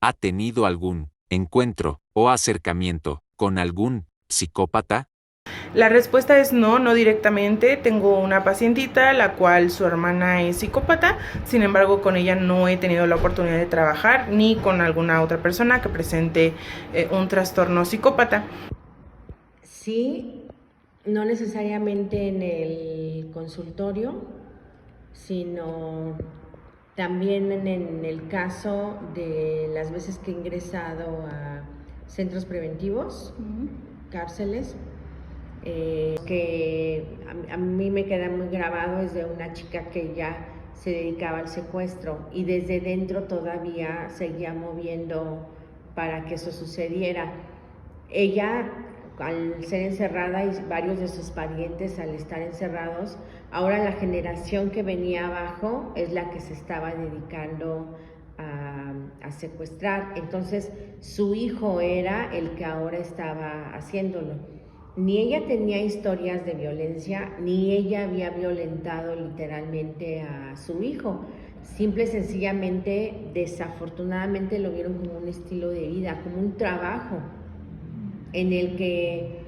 ¿Ha tenido algún encuentro o acercamiento con algún psicópata? La respuesta es no, no directamente. Tengo una pacientita, la cual su hermana es psicópata, sin embargo con ella no he tenido la oportunidad de trabajar ni con alguna otra persona que presente un trastorno psicópata. Sí, no necesariamente en el consultorio, sino también en el caso de las veces que he ingresado a centros preventivos, cárceles, que a mí me queda muy grabado es de una chica que ya se dedicaba al secuestro y desde dentro todavía seguía moviendo para que eso sucediera. Ella, al ser encerrada y varios de sus parientes al estar encerrados, ahora la generación que venía abajo es la que se estaba dedicando a secuestrar. Entonces su hijo era el que ahora estaba haciéndolo. Ni ella tenía historias de violencia, ni ella había violentado literalmente a su hijo. Simple y sencillamente, desafortunadamente lo vieron como un estilo de vida, como un trabajo, en el que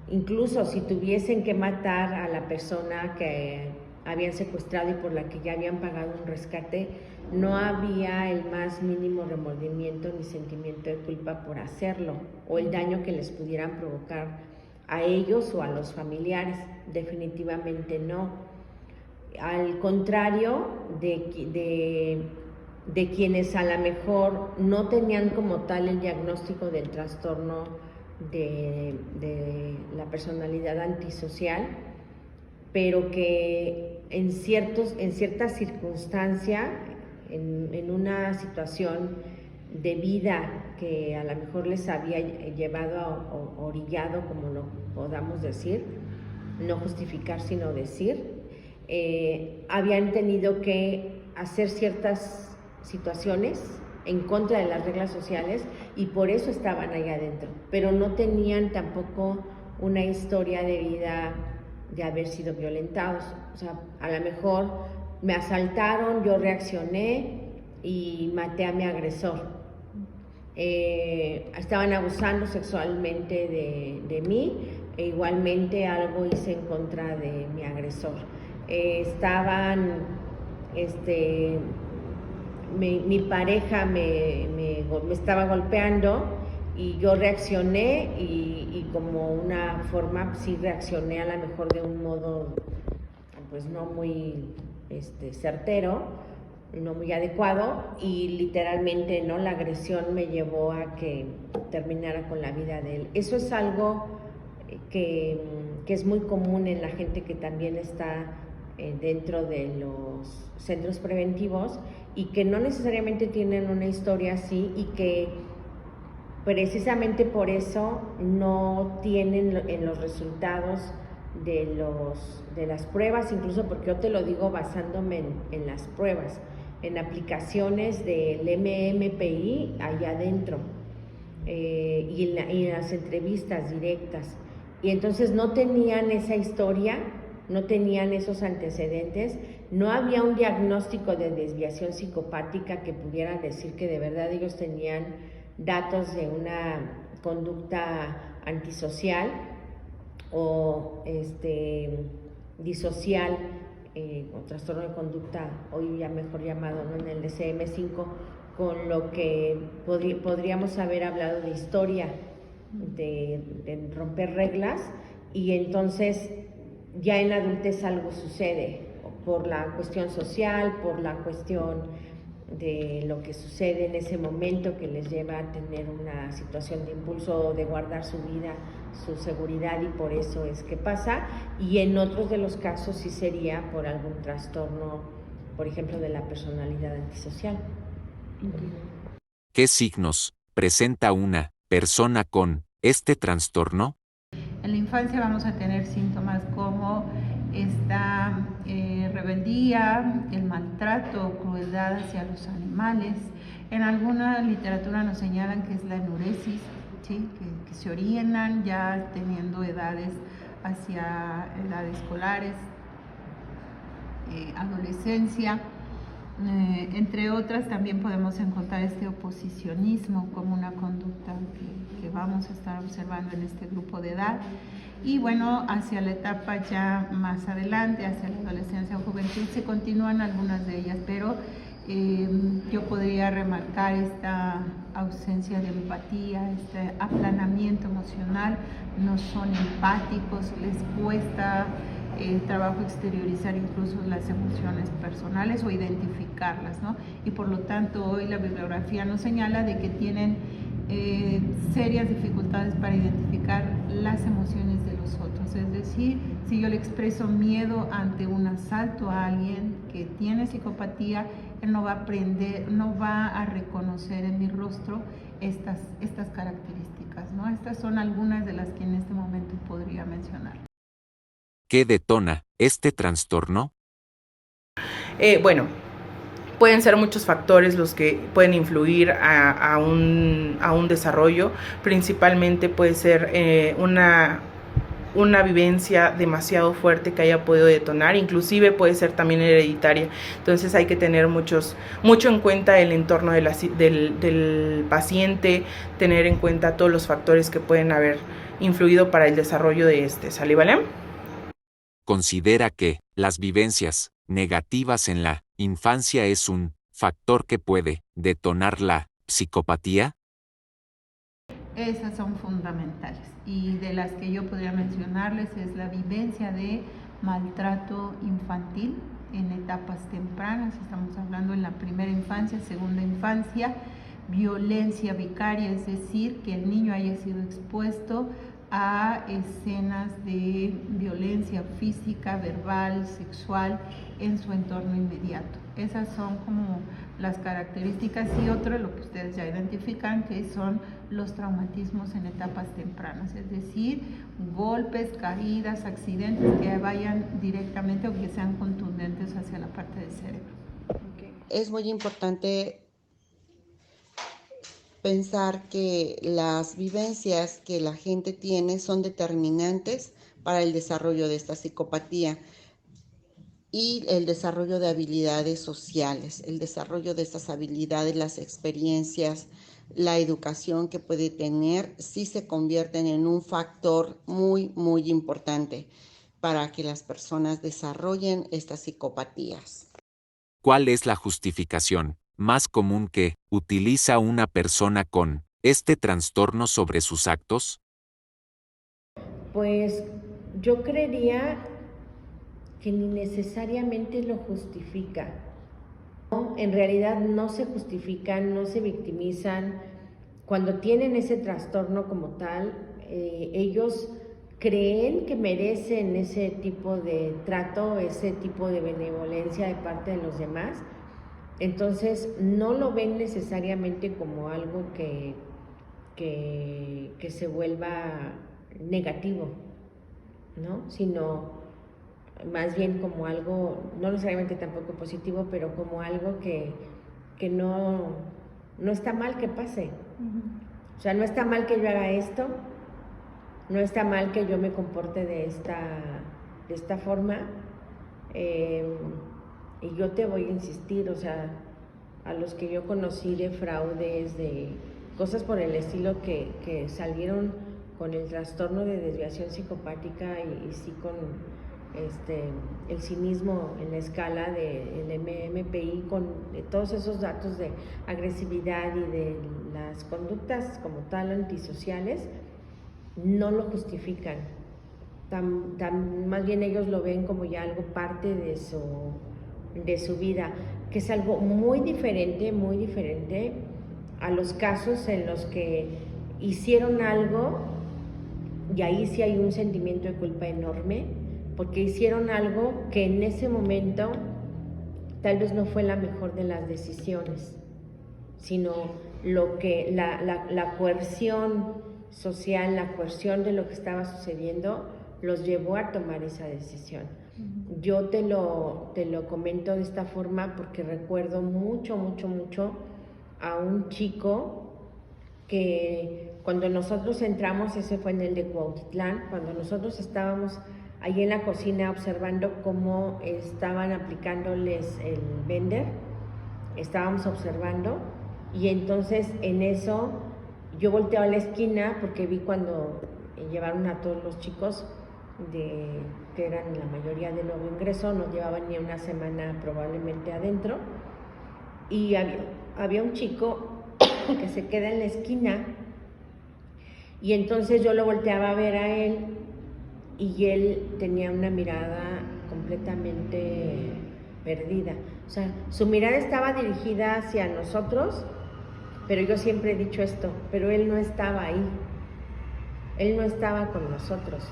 incluso si tuviesen que matar a la persona que habían secuestrado y por la que ya habían pagado un rescate, no había el más mínimo remordimiento ni sentimiento de culpa por hacerlo, o el daño que les pudieran provocar a ellos o a los familiares. Definitivamente no. Al contrario de quienes a lo mejor no tenían como tal el diagnóstico del trastorno de la personalidad antisocial, pero que en cierta circunstancia, en una situación de vida que a lo mejor les había llevado orillado, como lo podamos decir, no justificar sino decir, habían tenido que hacer ciertas situaciones en contra de las reglas sociales y por eso estaban ahí adentro, pero no tenían tampoco una historia de vida de haber sido violentados. O sea, a lo mejor me asaltaron, yo reaccioné y maté a mi agresor. Estaban abusando sexualmente de mí e igualmente algo hice en contra de mi agresor. Estaban, mi pareja me estaba golpeando y yo reaccioné y como una forma, sí reaccioné a lo mejor de un modo pues no muy certero, no muy adecuado, y literalmente no, la agresión me llevó a que terminara con la vida de él. Eso es algo que es muy común en la gente que también está dentro de los centros preventivos y que no necesariamente tienen una historia así y que precisamente por eso no tienen en los resultados de las pruebas, incluso porque yo te lo digo basándome en las pruebas, en aplicaciones del MMPI allá adentro, y en las entrevistas directas. Y entonces no tenían esa historia, no tenían esos antecedentes, no había un diagnóstico de desviación psicopática que pudiera decir que de verdad ellos tenían datos de una conducta antisocial o disocial, o trastorno de conducta, hoy ya mejor llamado, ¿no?, en el DSM-5, con lo que podríamos haber hablado de historia, de romper reglas, y entonces ya en la adultez algo sucede, por la cuestión social, por la cuestión de lo que sucede en ese momento que les lleva a tener una situación de impulso de guardar su vida, su seguridad, y por eso es que pasa. Y en otros de los casos sí sería por algún trastorno, por ejemplo, de la personalidad antisocial. ¿Qué signos presenta una persona con este trastorno? En la infancia vamos a tener síntomas como esta rebeldía, el maltrato o crueldad hacia los animales. En alguna literatura nos señalan que es la enuresis, ¿sí?, que se orinan ya teniendo edades hacia edades escolares, adolescencia. Entre otras, también podemos encontrar este oposicionismo como una conducta que vamos a estar observando en este grupo de edad. Y bueno, hacia la etapa ya más adelante, hacia la adolescencia o juventud, se continúan algunas de ellas, pero yo podría remarcar esta ausencia de empatía, este aplanamiento emocional, no son empáticos, les cuesta trabajo exteriorizar incluso las emociones personales o identificarlas, ¿no? Y por lo tanto hoy la bibliografía nos señala de que tienen serias dificultades para identificar las emociones de los otros. Es decir, si yo le expreso miedo ante un asalto a alguien que tiene psicopatía, él no va a aprender, no va a reconocer en mi rostro estas características, ¿no? Estas son algunas de las que en este momento podría mencionar. ¿Qué detona este trastorno? Bueno, pueden ser muchos factores los que pueden influir a un desarrollo. Principalmente puede ser una vivencia demasiado fuerte que haya podido detonar, inclusive puede ser también hereditaria. Entonces hay que tener mucho en cuenta el entorno del paciente, tener en cuenta todos los factores que pueden haber influido para el desarrollo de este. ¿Sale, vale? ¿Considera que las vivencias negativas en la infancia es un factor que puede detonar la psicopatía? Esas son fundamentales y de las que yo podría mencionarles es la vivencia de maltrato infantil en etapas tempranas, estamos hablando en la primera infancia, segunda infancia, violencia vicaria, es decir, que el niño haya sido expuesto a escenas de violencia física, verbal, sexual en su entorno inmediato. Esas son como las características y otro, lo que ustedes ya identifican, que son los traumatismos en etapas tempranas, es decir, golpes, caídas, accidentes que vayan directamente o que sean contundentes hacia la parte del cerebro. Okay. Es muy importante pensar que las vivencias que la gente tiene son determinantes para el desarrollo de esta psicopatía y el desarrollo de habilidades sociales, el desarrollo de estas habilidades, las experiencias, la educación que puede tener, sí se convierten en un factor muy, muy importante para que las personas desarrollen estas psicopatías. ¿Cuál es la justificación más común que utiliza una persona con este trastorno sobre sus actos? Pues yo creería que ni necesariamente lo justifica. ¿No? En realidad no se justifican, no se victimizan. Cuando tienen ese trastorno como tal, ellos creen que merecen ese tipo de trato, ese tipo de benevolencia de parte de los demás. Entonces no lo ven necesariamente como algo que se vuelva negativo, ¿no? Sino más bien como algo, no necesariamente tampoco positivo, pero como algo que no está mal que pase. O sea, no está mal que yo haga esto, no está mal que yo me comporte de esta forma, y yo te voy a insistir, o sea, a los que yo conocí de fraudes, de cosas por el estilo que salieron con el trastorno de desviación psicopática y sí con el cinismo en la escala del MMPI, con todos esos datos de agresividad y de las conductas como tal antisociales, no lo justifican. Más bien ellos lo ven como ya algo parte de su vida, que es algo muy diferente a los casos en los que hicieron algo y ahí sí hay un sentimiento de culpa enorme, porque hicieron algo que en ese momento tal vez no fue la mejor de las decisiones, sino lo que la coerción social, la coerción de lo que estaba sucediendo los llevó a tomar esa decisión. Yo te lo comento de esta forma porque recuerdo mucho a un chico que cuando nosotros entramos, ese fue en el de Cuautitlán, cuando nosotros estábamos ahí en la cocina observando cómo estaban aplicándoles el Bender, estábamos observando y entonces en eso yo volteo a la esquina porque vi cuando llevaron a todos los chicos que eran la mayoría de nuevo ingreso, no llevaban ni una semana probablemente adentro, y había un chico que se queda en la esquina y entonces yo lo volteaba a ver a él y él tenía una mirada completamente perdida, o sea, su mirada estaba dirigida hacia nosotros, pero yo siempre he dicho esto, pero él no estaba ahí, él no estaba con nosotros.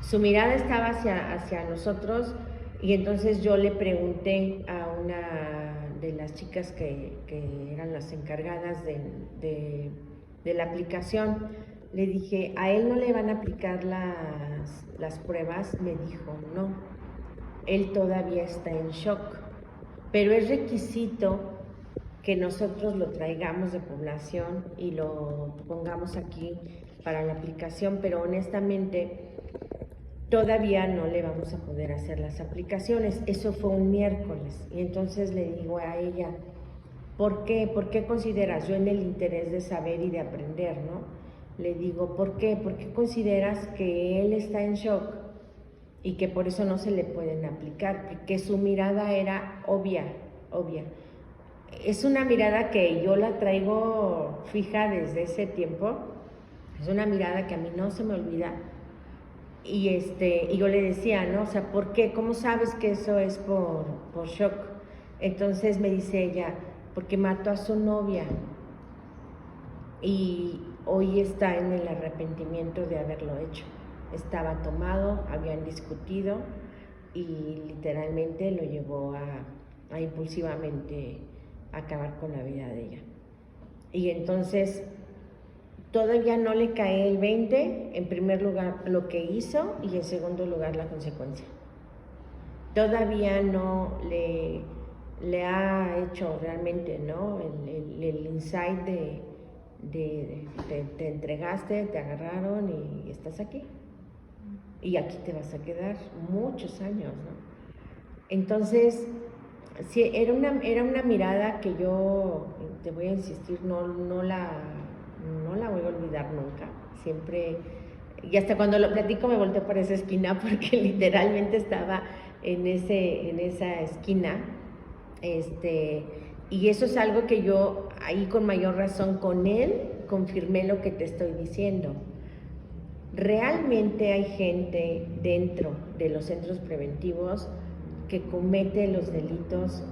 Su mirada estaba hacia nosotros y entonces yo le pregunté a una de las chicas que eran las encargadas de la aplicación, le dije, ¿a él no le van a aplicar las pruebas? Me dijo, no, él todavía está en shock, pero es requisito que nosotros lo traigamos de población y lo pongamos aquí para la aplicación, pero honestamente todavía no le vamos a poder hacer las aplicaciones. Eso fue un miércoles y entonces le digo a ella, ¿por qué? ¿Por qué consideras? Yo en el interés de saber y de aprender, ¿no? Le digo, ¿por qué? ¿Por qué consideras que él está en shock y que por eso no se le pueden aplicar? Porque su mirada era obvia. Es una mirada que yo la traigo fija desde ese tiempo, es una mirada que a mí no se me olvida. Y yo le decía, ¿no? O sea, ¿por qué? ¿Cómo sabes que eso es por shock? Entonces me dice ella, porque mató a su novia y hoy está en el arrepentimiento de haberlo hecho. Estaba tomado, habían discutido y literalmente lo llevó a impulsivamente acabar con la vida de ella. Y entonces todavía no le cae el 20, en primer lugar lo que hizo y en segundo lugar la consecuencia. Todavía no le ha hecho realmente, ¿no? El insight de te entregaste, te agarraron y estás aquí. Y aquí te vas a quedar muchos años, ¿no? Entonces, sí, era una mirada que yo, te voy a insistir, no la voy a olvidar nunca. Siempre, y hasta cuando lo platico me volteo por esa esquina porque literalmente estaba en esa esquina. Y eso es algo que yo ahí con mayor razón con él confirmé lo que te estoy diciendo. Realmente hay gente dentro de los centros preventivos que comete los delitos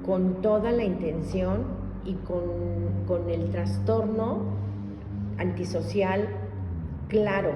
con toda la intención y con el trastorno antisocial claro.